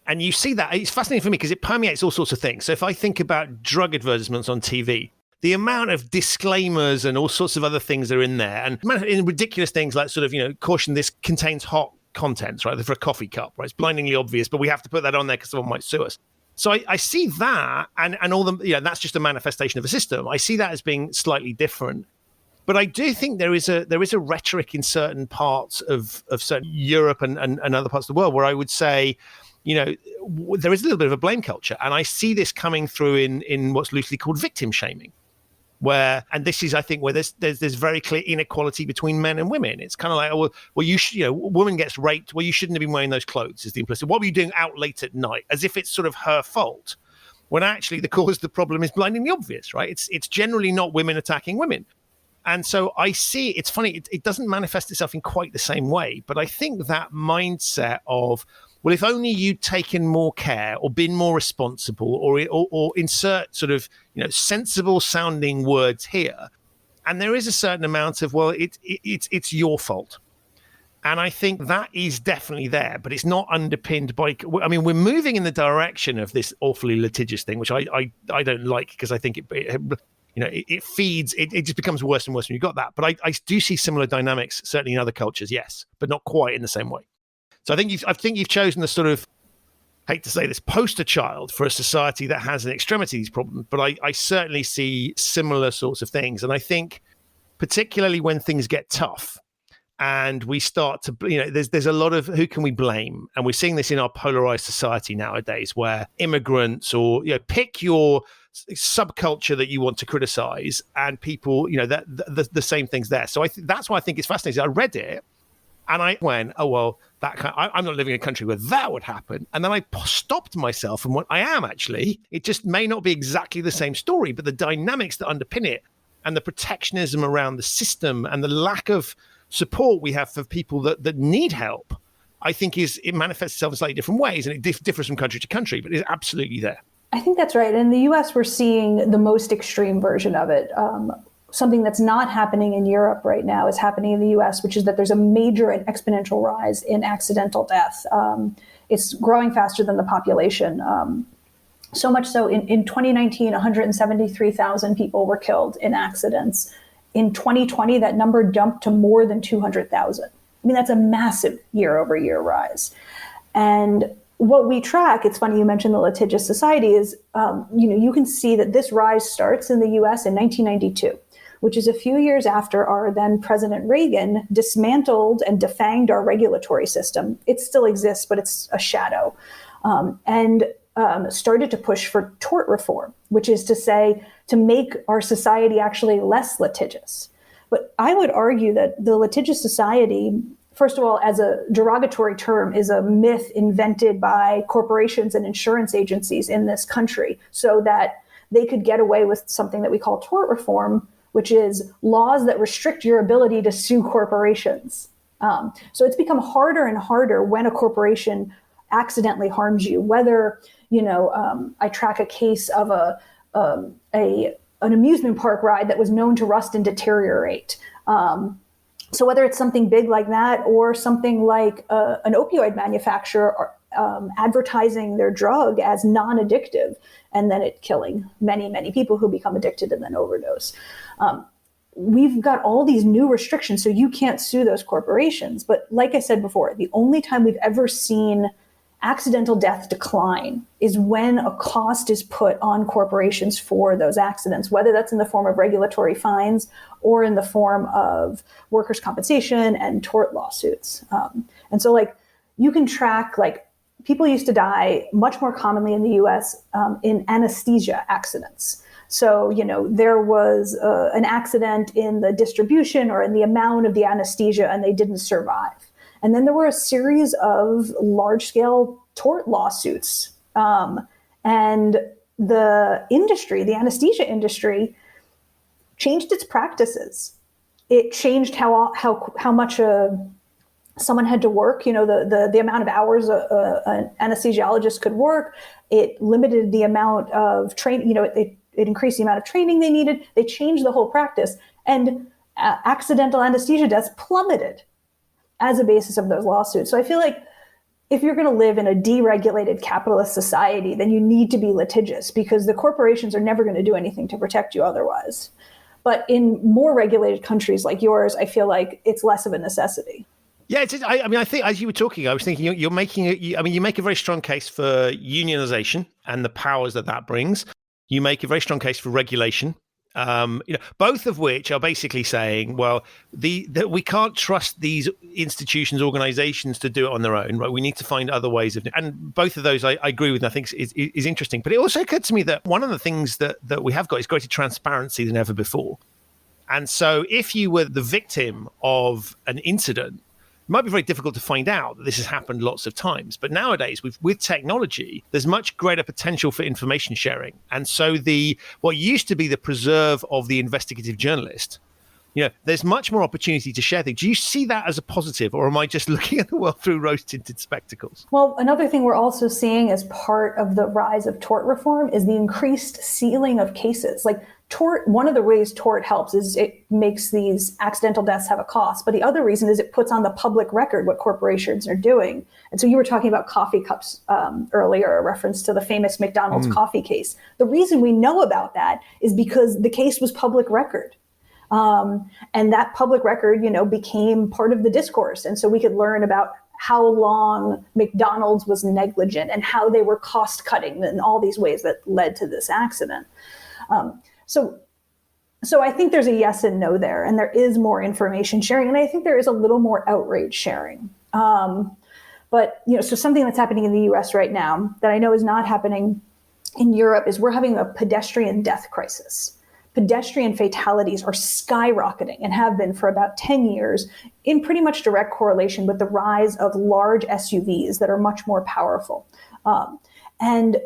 and you see that, it's fascinating for me because it permeates all sorts of things. So if I think about drug advertisements on TV, the amount of disclaimers and all sorts of other things that are in there, and in ridiculous things like sort of, caution, this contains hot contents, right? For a coffee cup, right? It's blindingly obvious, but we have to put that on there because someone might sue us. So I see that, and all the, that's just a manifestation of a system. I see that as being slightly different. But I do think there is a rhetoric in certain parts of certain Europe and other parts of the world where I would say, there is a little bit of a blame culture. And I see this coming through in what's loosely called victim shaming. And this is, I think, where there's very clear inequality between men and women. It's kind of like, woman gets raped. Well, you shouldn't have been wearing those clothes, is the implicit. What were you doing out late at night? As if it's sort of her fault, when actually the cause of the problem is blindingly obvious, right? It's generally not women attacking women. And so I see, it's funny, it doesn't manifest itself in quite the same way, but I think that mindset of, well, if only you'd taken more care or been more responsible or insert sort of, sensible sounding words here. And there is a certain amount of, well, it's your fault. And I think that is definitely there, but it's not underpinned by, we're moving in the direction of this awfully litigious thing, which I don't like because I think it feeds, it just becomes worse and worse when you've got that. But I do see similar dynamics, certainly in other cultures, yes, but not quite in the same way. So I think you've chosen the sort of, hate to say this, poster child for a society that has an extremity of these problems, but I certainly see similar sorts of things. And I think particularly when things get tough and we start to, there's a lot of who can we blame? And we're seeing this in our polarized society nowadays where immigrants or, pick your subculture that you want to criticize and people, that the same things there. So that's why I think it's fascinating. I read it and I went, oh, well, I'm not living in a country where that would happen. And then I stopped myself and went, I am actually. It just may not be exactly the same story, but the dynamics that underpin it and the protectionism around the system and the lack of support we have for people that need help, I think it manifests itself in slightly different ways, and it differs from country to country, but it's absolutely there. I think that's right. In the US, we're seeing the most extreme version of it. Something that's not happening in Europe right now is happening in the US, which is that there's a major and exponential rise in accidental death. It's growing faster than the population. So much so in 2019, 173,000 people were killed in accidents. In 2020, that number jumped to more than 200,000. That's a massive year-over-year rise. And what we track, it's funny you mentioned the litigious society, is you can see that this rise starts in the US in 1992, which is a few years after our then President Reagan dismantled and defanged our regulatory system. It still exists, but it's a shadow. And started to push for tort reform, which is to say, to make our society actually less litigious. But I would argue that the litigious society, first of all, as a derogatory term, is a myth invented by corporations and insurance agencies in this country so that they could get away with something that we call tort reform, which is laws that restrict your ability to sue corporations. So it's become harder and harder when a corporation accidentally harms you, whether, I track a case of a an amusement park ride that was known to rust and deteriorate. So whether it's something big like that or something like an opioid manufacturer advertising their drug as non-addictive and then it killing many, many people who become addicted and then overdose. We've got all these new restrictions, so you can't sue those corporations. But like I said before, the only time we've ever seen accidental death decline is when a cost is put on corporations for those accidents, whether that's in the form of regulatory fines or in the form of workers' compensation and tort lawsuits. And so like you can track, like people used to die much more commonly in the US in anesthesia accidents. So, you know, there was an accident in the distribution or in the amount of the anesthesia and they didn't survive. And then there were a series of large-scale tort lawsuits. And the industry, the anesthesia industry, changed its practices. It changed how much someone had to work, you know, the amount of hours an anesthesiologist could work. It limited the amount of training, you know, it increased the amount of training they needed. They changed the whole practice. And accidental anesthesia deaths plummeted as a basis of those lawsuits. So I feel like if you're going to live in a deregulated capitalist society, then you need to be litigious because the corporations are never going to do anything to protect you otherwise. But in more regulated countries like yours, I feel like it's less of a necessity. Yeah, I mean, I think as you were talking, I was thinking you make a very strong case for unionization and the powers that brings. You make a very strong case for regulation. Both of which are basically saying, well, that we can't trust these institutions, organizations to do it on their own, right? We need to find other ways of, and both of those I agree with and I think is interesting. But it also occurred to me that one of the things that we have got is greater transparency than ever before. And so if you were the victim of an incident, it might be very difficult to find out that this has happened lots of times. But nowadays, with technology, there's much greater potential for information sharing. And so what used to be the preserve of the investigative journalist, you know, there's much more opportunity to share things. Do you see that as a positive, or am I just looking at the world through rose-tinted spectacles? Well, another thing we're also seeing as part of the rise of tort reform is the increased ceiling of cases. Like tort, one of the ways tort helps is it makes these accidental deaths have a cost. But the other reason is it puts on the public record what corporations are doing. And so you were talking about coffee cups earlier, a reference to the famous McDonald's coffee case. The reason we know about that is because the case was public record. And that public record, you know, became part of the discourse. And so we could learn about how long McDonald's was negligent and how they were cost cutting in all these ways that led to this accident. So I think there's a yes and no there, and there is more information sharing, and I think there is a little more outrage sharing. But, you know, so something that's happening in the US right now that I know is not happening in Europe is we're having a pedestrian death crisis. Pedestrian fatalities are skyrocketing and have been for about 10 years in pretty much direct correlation with the rise of large SUVs that are much more powerful. And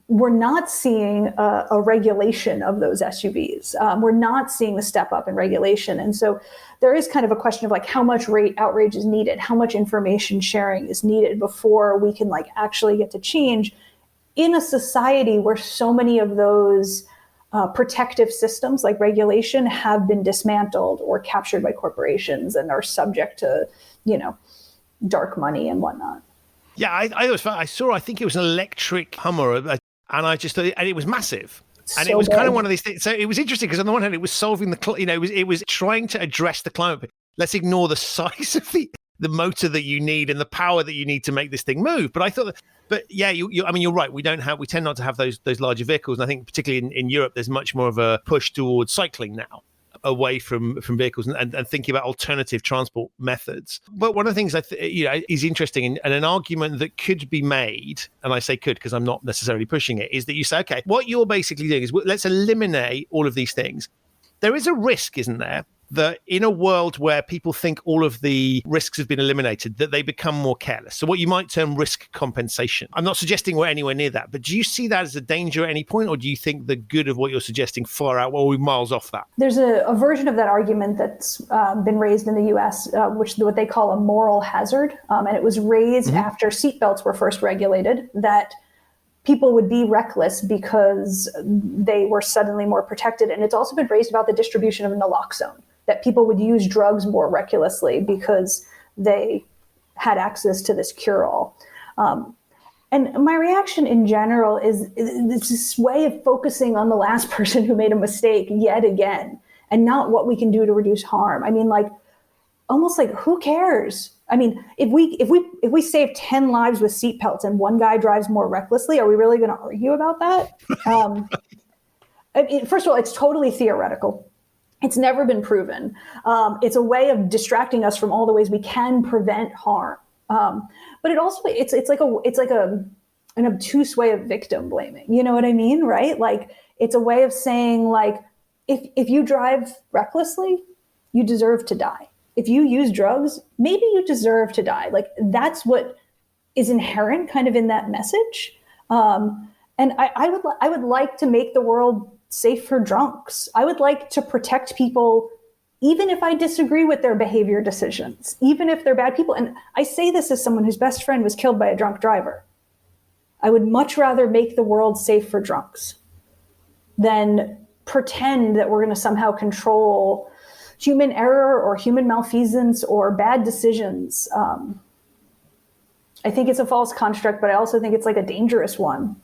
we're not seeing a regulation of those SUVs. We're not seeing the step up in regulation. And so there is kind of a question of like how much outrage is needed, how much information sharing is needed before we can like actually get to change in a society where so many of those protective systems like regulation have been dismantled or captured by corporations and are subject to, you know, dark money and whatnot. Yeah, I saw, I think it was an electric Hummer, and I just thought, and it was massive. And it was kind of one of these things. So it was interesting because on the one hand, it was solving it was trying to address the climate. Let's ignore the size of the motor that you need and the power that you need to make this thing move. But I thought but yeah, I mean, you're right. We tend not to have those larger vehicles. And I think particularly in Europe, there's much more of a push towards cycling now, away from vehicles and thinking about alternative transport methods. But one of the things is interesting and an argument that could be made, and I say could because I'm not necessarily pushing it, is that you say, okay, what you're basically doing is let's eliminate all of these things. There is a risk, isn't there, that in a world where people think all of the risks have been eliminated, that they become more careless. So what you might term risk compensation. I'm not suggesting we're anywhere near that, but do you see that as a danger at any point, or do you think the good of what you're suggesting far out, well, we're miles off that? There's a version of that argument that's been raised in the US, which is what they call a moral hazard. And it was raised after seatbelts were first regulated, that people would be reckless because they were suddenly more protected. And it's also been raised about the distribution of naloxone, that people would use drugs more recklessly because they had access to this cure-all. And my reaction in general is this way of focusing on the last person who made a mistake yet again, and not what we can do to reduce harm. I mean, like, almost like, who cares? I mean, if we save 10 lives with seatbelts and one guy drives more recklessly, are we really going to argue about that? First of all, it's totally theoretical. It's never been proven. It's a way of distracting us from all the ways we can prevent harm. But it also, it's like an obtuse way of victim blaming. You know what I mean, right? Like, it's a way of saying, like, if you drive recklessly, you deserve to die. If you use drugs, maybe you deserve to die. Like, that's what is inherent kind of in that message. And I would like to make the world safe for drunks. I would like to protect people, even if I disagree with their behavior decisions, even if they're bad people. And I say this as someone whose best friend was killed by a drunk driver. I would much rather make the world safe for drunks than pretend that we're going to somehow control human error or human malfeasance or bad decisions. I think it's a false construct, but I also think it's like a dangerous one,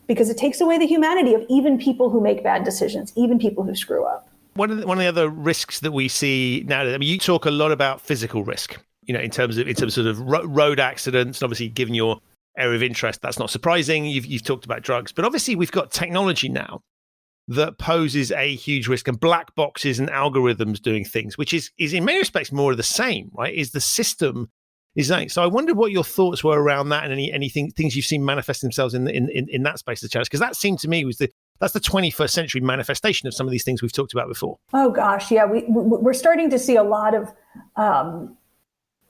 because it takes away the humanity of even people who make bad decisions, even people who screw up. One of the other risks that we see now, I mean, you talk a lot about physical risk, in terms of sort of road accidents. And obviously, given your area of interest, that's not surprising. You've talked about drugs, but obviously we've got technology now that poses a huge risk, and black boxes and algorithms doing things, which is in many respects more of the same, right? Is the system is that. So I wondered what your thoughts were around that, and things you've seen manifest themselves in that space of the challenge, because that seemed to me that's the 21st century manifestation of some of these things we've talked about before. Oh gosh, yeah, we're starting to see a lot of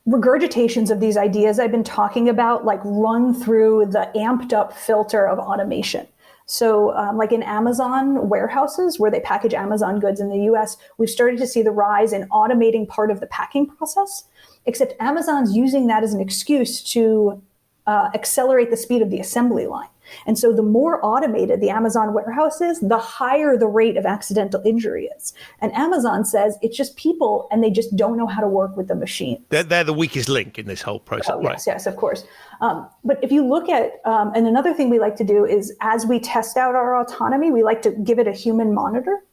regurgitations of these ideas I've been talking about, like, run through the amped up filter of automation. So like in Amazon warehouses where they package Amazon goods in the US, we've started to see the rise in automating part of the packing process, except Amazon's using that as an excuse to accelerate the speed of the assembly line. And so the more automated the Amazon warehouse is, the higher the rate of accidental injury is. And Amazon says it's just people, and they just don't know how to work with the machine. They're the weakest link in this whole process. Oh, yes, right. Yes, of course. But if you look at, and another thing we like to do is, as we test out our autonomy, we like to give it a human monitor.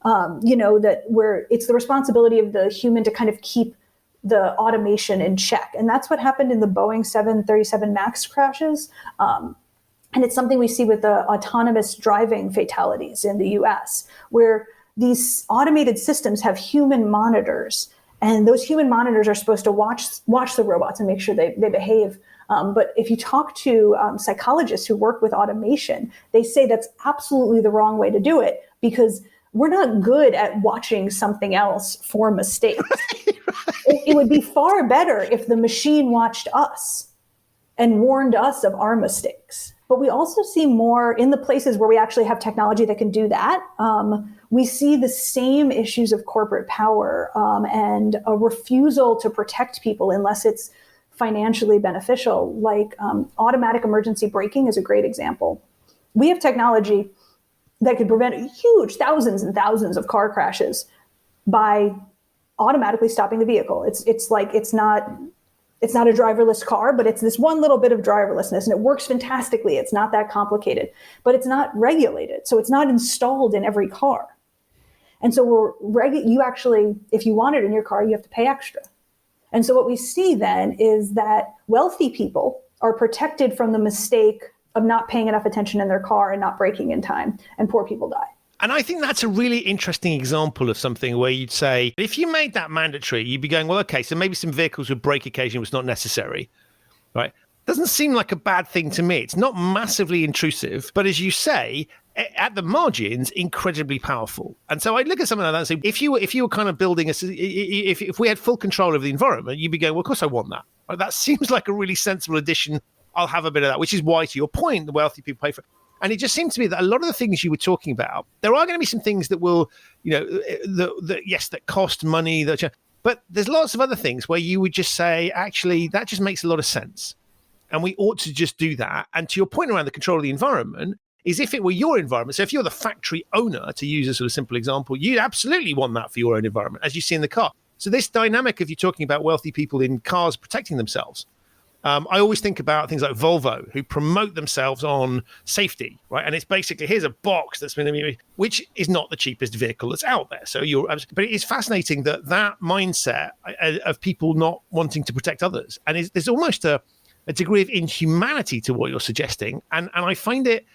It's the responsibility of the human to kind of keep the automation in check. And that's what happened in the Boeing 737 MAX crashes. And it's something we see with the autonomous driving fatalities in the US, where these automated systems have human monitors, and those human monitors are supposed to watch the robots and make sure they behave. But if you talk to psychologists who work with automation, they say that's absolutely the wrong way to do it, because we're not good at watching something else for mistakes. It would be far better if the machine watched us and warned us of our mistakes. But we also see more in the places where we actually have technology that can do that. We see the same issues of corporate power and a refusal to protect people unless it's financially beneficial. Like automatic emergency braking is a great example. We have technology that could prevent huge thousands and thousands of car crashes by automatically stopping the vehicle. It's not a driverless car, but it's this one little bit of driverlessness, and it works fantastically. It's not that complicated, but it's not regulated. So it's not installed in every car. And so you actually, if you want it in your car, you have to pay extra. And so what we see then is that wealthy people are protected from the mistake of not paying enough attention in their car and not braking in time, and poor people die. And I think that's a really interesting example of something where you'd say, if you made that mandatory, you'd be going, well, okay, so maybe some vehicles would brake occasionally was not necessary, right? Doesn't seem like a bad thing to me. It's not massively intrusive, but as you say, at the margins, incredibly powerful. And so I'd look at something like that and say, if you were kind of building if we had full control of the environment, you'd be going, well, of course I want that. Right? That seems like a really sensible addition. I'll have a bit of that, which is why, to your point, the wealthy people pay for it. And it just seems to me that a lot of the things you were talking about, there are going to be some things that will, that cost money, but there's lots of other things where you would just say, actually, that just makes a lot of sense. And we ought to just do that. And to your point around the control of the environment, is if it were your environment, so if you're the factory owner, to use a sort of simple example, you'd absolutely want that for your own environment, as you see in the car. So this dynamic of you talking about wealthy people in cars protecting themselves, I always think about things like Volvo, who promote themselves on safety, right? And it's basically, here's a box that's been, which is not the cheapest vehicle that's out there. So but it is fascinating that mindset of people not wanting to protect others, and there's almost a degree of inhumanity to what you're suggesting, and I find it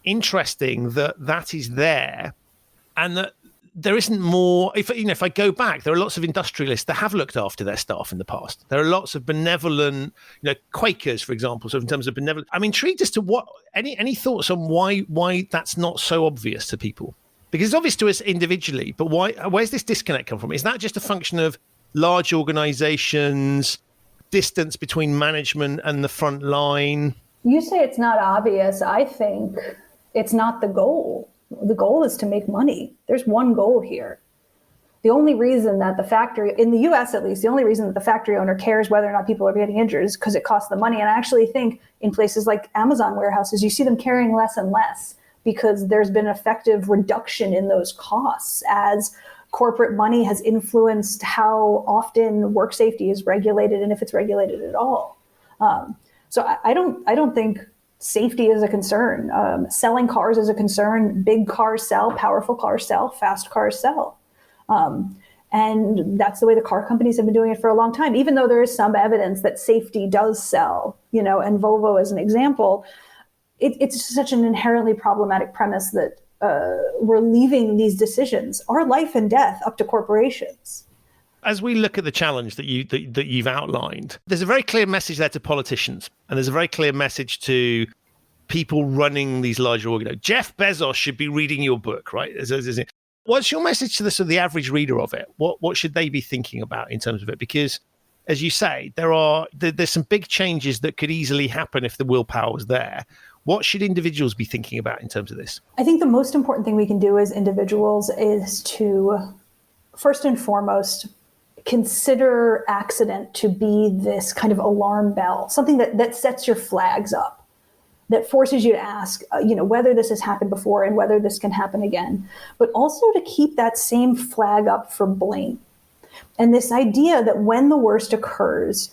interesting that is there, and that there isn't more. If I go back, there are lots of industrialists that have looked after their staff in the past. There are lots of benevolent, Quakers, for example. So in terms of benevolent, I'm intrigued as to what any thoughts on why that's not so obvious to people, because it's obvious to us individually, but where's this disconnect come from? Is that just a function of large organizations, distance between management and the front line? You say it's not obvious. I think it's not the goal. The goal is to make money. There's one goal here. The only reason that the factory, in the US at least, the only reason that the factory owner cares whether or not people are getting injured is because it costs them money. And I actually think in places like Amazon warehouses, you see them carrying less and less because there's been effective reduction in those costs as corporate money has influenced how often work safety is regulated and if it's regulated at all. So I don't think safety is a concern. Selling cars is a concern. Big cars sell, powerful cars sell, fast cars sell. And that's the way the car companies have been doing it for a long time, even though there is some evidence that safety does sell, and Volvo as an example. It's such an inherently problematic premise that we're leaving these decisions, our life and death, up to corporations. As we look at the challenge that you've outlined, there's a very clear message there to politicians, and there's a very clear message to people running these larger organizations. Jeff Bezos should be reading your book, right? What's your message to the average reader of it? What should they be thinking about in terms of it? Because, as you say, there's some big changes that could easily happen if the willpower was there. What should individuals be thinking about in terms of this? I think the most important thing we can do as individuals is to, first and foremost, consider accident to be this kind of alarm bell, something that sets your flags up, that forces you to ask, whether this has happened before and whether this can happen again, but also to keep that same flag up for blame. And this idea that when the worst occurs,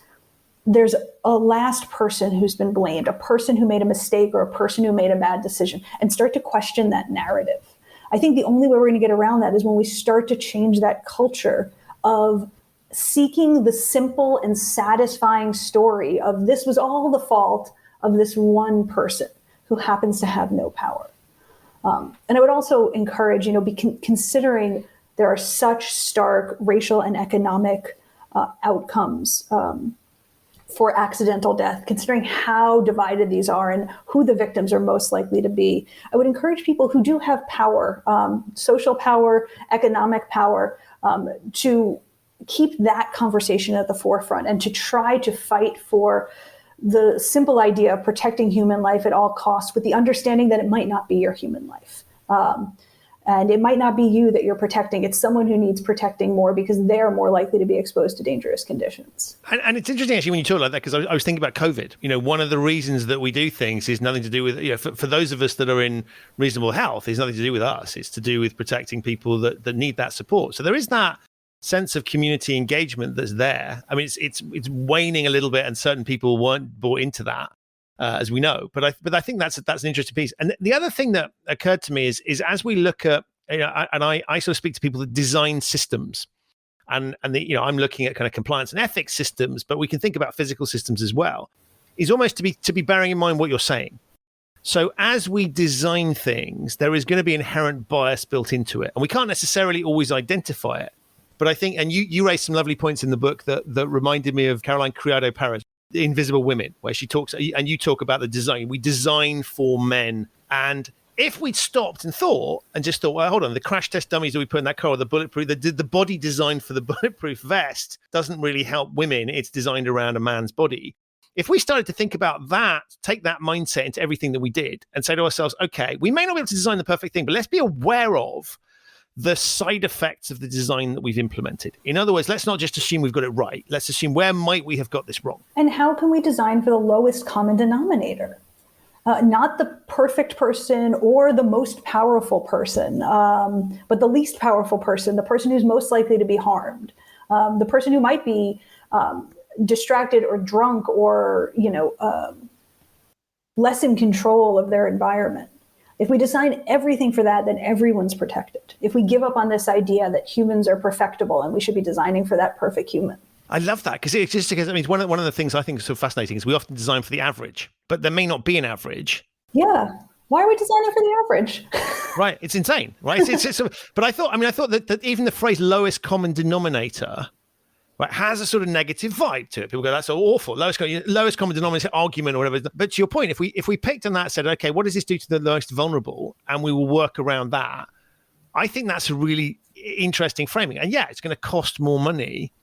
there's a last person who's been blamed, a person who made a mistake or a person who made a bad decision, and start to question that narrative. I think the only way we're going to get around that is when we start to change that culture of seeking the simple and satisfying story of this was all the fault of this one person who happens to have no power. And I would also encourage, considering there are such stark racial and economic outcomes for accidental death, considering how divided these are and who the victims are most likely to be, I would encourage people who do have power, social power, economic power, to keep that conversation at the forefront and to try to fight for the simple idea of protecting human life at all costs, with the understanding that it might not be your human life. And it might not be you that you're protecting. It's someone who needs protecting more because they're more likely to be exposed to dangerous conditions. And it's interesting, actually, when you talk like that, because I was thinking about COVID. One of the reasons that we do things is nothing to do with, for those of us that are in reasonable health, it's nothing to do with us. It's to do with protecting people that need that support. So there is that sense of community engagement that's there. I mean, it's waning a little bit, and certain people weren't bought into that, as we know. But I think that's an interesting piece. And the other thing that occurred to me is as we look at, and I sort of speak to people that design systems, and I'm looking at kind of compliance and ethics systems, but we can think about physical systems as well. Is almost to be bearing in mind what you're saying. So as we design things, there is going to be inherent bias built into it, and we can't necessarily always identify it. But I think, and you raised some lovely points in the book that reminded me of Caroline Criado Parra's Invisible Women, where she talks, and you talk about the design. We design for men. And if we'd stopped and thought, and just thought, well, hold on, the crash test dummies that we put in that car, or the bulletproof, the body designed for the bulletproof vest doesn't really help women. It's designed around a man's body. If we started to think about that, take that mindset into everything that we did and say to ourselves, okay, we may not be able to design the perfect thing, but let's be aware of the side effects of the design that we've implemented. In other words, let's not just assume we've got it right. Let's assume where might we have got this wrong. And how can we design for the lowest common denominator? Not the perfect person or the most powerful person, but the least powerful person, the person who's most likely to be harmed, the person who might be distracted or drunk or, less in control of their environment. If we design everything for that, then everyone's protected. If we give up on this idea that humans are perfectible and we should be designing for that perfect human. I love that because one of the things I think is so fascinating is we often design for the average, but there may not be an average. Yeah. Why are we designing for the average? Right. It's insane, right? But I thought that even the phrase lowest common denominator, right, has a sort of negative vibe to it. People go, that's so awful. Lowest common denominator argument or whatever. But to your point, if we picked on that and said, okay, what does this do to the most vulnerable? And we will work around that. I think that's a really interesting framing. And yeah, it's going to cost more money.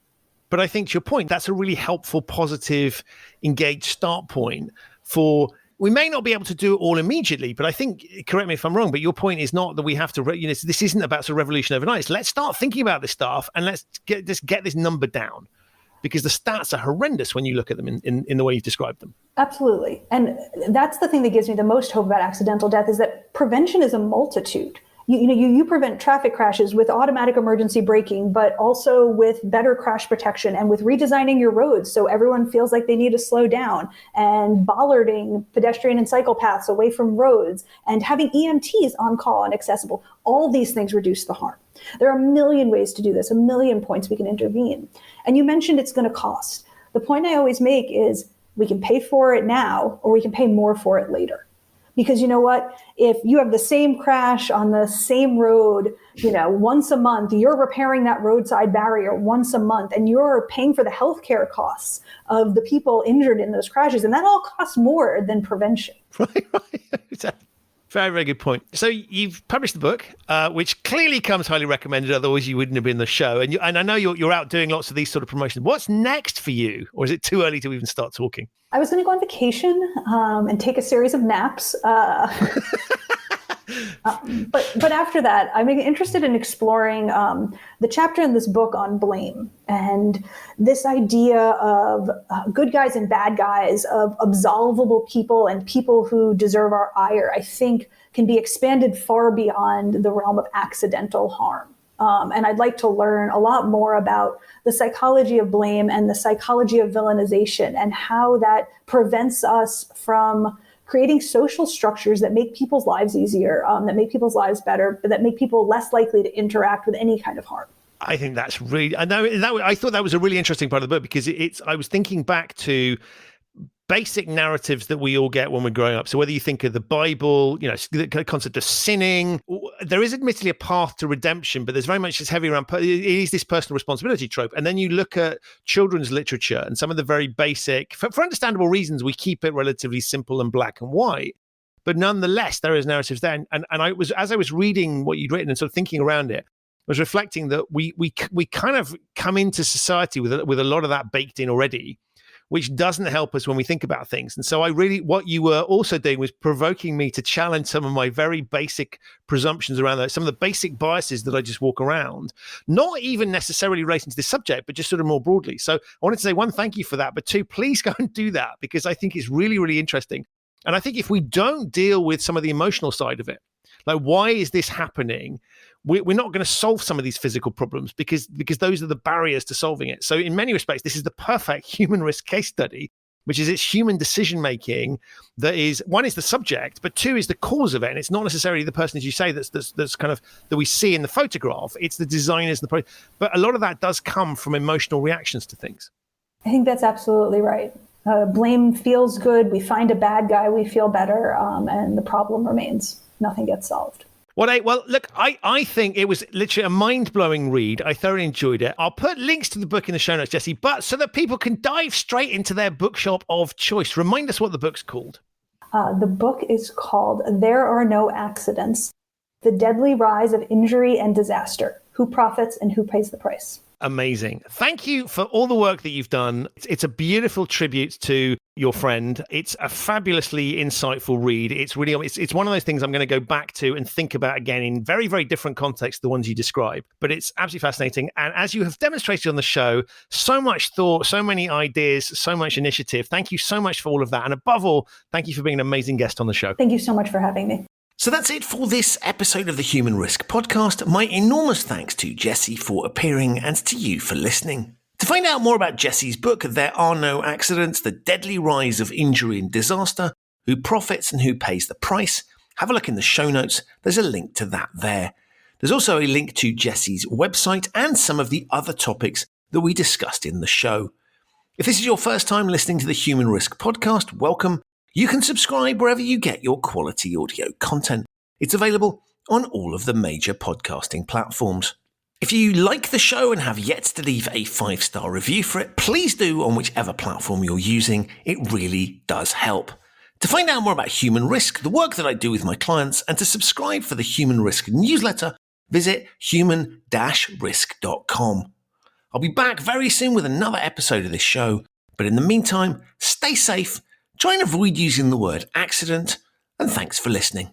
But I think to your point, that's a really helpful, positive, engaged start point for, we may not be able to do it all immediately, but I think, correct me if I'm wrong, but your point is not that we have to, this isn't about sort of revolution overnight. So let's start thinking about this stuff and let's get this number down, because the stats are horrendous when you look at them in the way you've described them. Absolutely. And that's the thing that gives me the most hope about accidental death, is that prevention is a multitude. You prevent traffic crashes with automatic emergency braking, but also with better crash protection and with redesigning your roads so everyone feels like they need to slow down, and bollarding pedestrian and cycle paths away from roads, and having EMTs on call and accessible. All these things reduce the harm. There are a million ways to do this, a million points we can intervene. And you mentioned it's going to cost. The point I always make is we can pay for it now, or we can pay more for it later. Because you know what? If you have the same crash on the same road, once a month, you're repairing that roadside barrier once a month, and you're paying for the healthcare costs of the people injured in those crashes. And that all costs more than prevention. Right. Very, very good point. So you've published the book, which clearly comes highly recommended. Otherwise, you wouldn't have been on the show. And I know you're out doing lots of these sort of promotions. What's next for you? Or is it too early to even start talking? I was going to go on vacation and take a series of naps. But after that, I'm interested in exploring the chapter in this book on blame, and this idea of good guys and bad guys, of absolvable people and people who deserve our ire, I think can be expanded far beyond the realm of accidental harm. And I'd like to learn a lot more about the psychology of blame and the psychology of villainization, and how that prevents us from creating social structures that make people's lives easier, that make people's lives better, but that make people less likely to interact with any kind of harm. I think that's really, I thought that was a really interesting part of the book, because I was thinking back to basic narratives that we all get when we're growing up. So whether you think of the Bible, the concept of sinning, there is admittedly a path to redemption, but there's very much this heavy around, it is this personal responsibility trope. And then you look at children's literature and some of the very basic, for understandable reasons, we keep it relatively simple and black and white. But nonetheless, there is narratives there. And as I was reading what you'd written and sort of thinking around it, I was reflecting that we kind of come into society with a lot of that baked in already, which doesn't help us when we think about things. And so what you were also doing was provoking me to challenge some of my very basic presumptions around that, some of the basic biases that I just walk around, not even necessarily relating to this subject, but just sort of more broadly. So I wanted to say, one, thank you for that, but two, please go and do that, because I think it's really, really interesting. And I think if we don't deal with some of the emotional side of it, like, why is this happening? We're not going to solve some of these physical problems because those are the barriers to solving it. So in many respects, this is the perfect human risk case study, which is it's human decision making that is, one, is the subject, but two, is the cause of it. And it's not necessarily the person, as you say, that's kind of that we see in the photograph. It's the designers, but a lot of that does come from emotional reactions to things. I think that's absolutely right. Blame feels good. We find a bad guy, we feel better, and the problem remains. Nothing gets solved. Well, look, I think it was literally a mind-blowing read. I thoroughly enjoyed it. I'll put links to the book in the show notes, Jessie, but so that people can dive straight into their bookshop of choice. Remind us what the book's called. The book is called There Are No Accidents: The Deadly Rise of Injury and Disaster. Who profits and who pays the price? Amazing. Thank you for all the work that you've done. It's a beautiful tribute to your friend. It's a fabulously insightful read. It's one of those things I'm going to go back to and think about again in very, very different contexts, the ones you describe. But it's absolutely fascinating. And as you have demonstrated on the show, so much thought, so many ideas, so much initiative. Thank you so much for all of that. And above all, thank you for being an amazing guest on the show. Thank you so much for having me. So that's it for this episode of the Human Risk Podcast. My enormous thanks to Jessie for appearing and to you for listening. To find out more about Jessie's book, There Are No Accidents, The Deadly Rise of Injury and Disaster, Who Profits and Who Pays the Price, have a look in the show notes. There's a link to that there. There's also a link to Jessie's website and some of the other topics that we discussed in the show. If this is your first time listening to the Human Risk Podcast, welcome. You can subscribe wherever you get your quality audio content. It's available on all of the major podcasting platforms. If you like the show and have yet to leave a 5-star review for it, please do on whichever platform you're using. It really does help. To find out more about Human Risk, the work that I do with my clients, and to subscribe for the Human Risk newsletter, visit human-risk.com. I'll be back very soon with another episode of this show, but in the meantime, stay safe, try and avoid using the word accident, and thanks for listening.